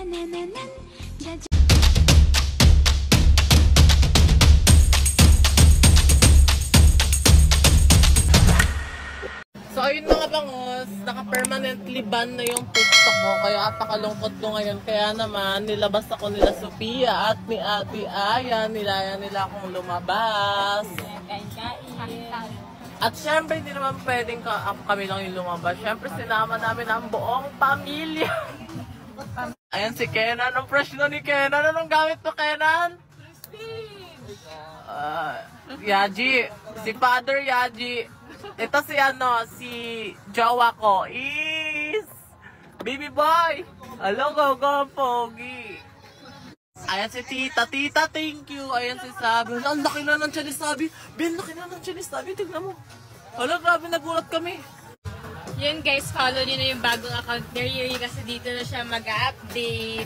So ayun mga bangos, naka-permanently ban na yung TikTok ko, kaya nakalungkot ko ngayon. Kaya naman, nilabas ako nila Sophia at ni Ate Aya, nilaya nila akong lumabas. At syempre, hindi naman pwedeng kami lang yung lumabas. Syempre, sinama namin ang buong pamilya. Ayan si Kenan, ang fresh na ni Kenan. Anong gamit mo, Kenan? Yaji, si Father Yaji. Ito si si jowa ko is Baby Boy. Hello, go, pogi. Ayan si Tita, thank you. Ayan si Sabi. Ang laki na ng tiyan ni Sabi. Ben, laki na ng tiyan ni Sabi. Tignan mo. Hala, grabe, nagulat kami. Yun guys, follow nyo na yung bagong account ni Riri kasi dito na siya mag-update.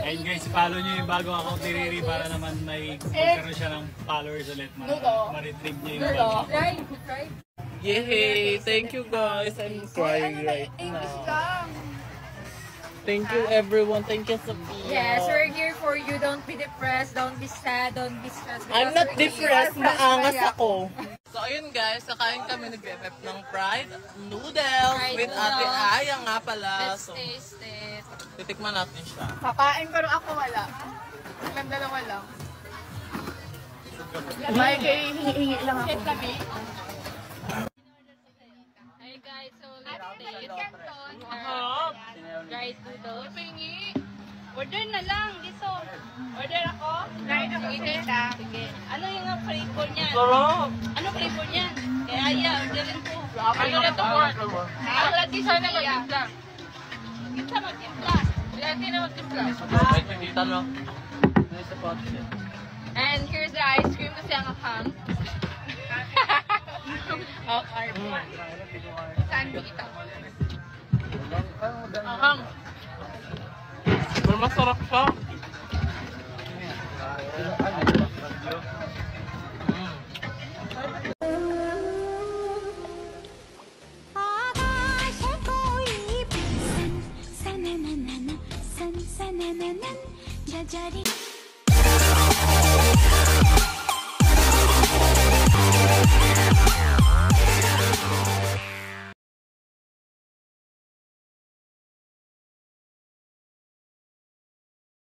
Ayun guys, follow nyo yung bagong account ni Riri para naman may magkaroon siya ng followers ulit. Ma-retrieve nyo yung bagong. Yay! Thank you guys. I'm crying right now. Thank you everyone. Thank you Sophia. Yes, we're here for you. Don't be depressed. Don't be sad. Don't be stressed. I'm not depressed. Maangas ako. So ayun guys, kakain kami nag-FF ng fried noodles with Ate Aya nga pala. Let's taste it. Titikman natin siya. Kakain pero ako wala. Ang dalawa lang. May hingi lang ako. Hi guys, so let's taste canton. Dried noodles. Pingi. Order na lang dito. Order ako. Sige, tita. Sige. Ano yung flavor niyan? Sarap! Ano flavor niyan? Kaya Aya, orderin ko. Ano na to? Ako lagi siya na mag-timpla. Kita mag-timpla. Lagi na mag-timpla. Wait, tita no? And here's the ice cream kasi ang akang. Okay. Saan kita? Akang. Pero masarap siya.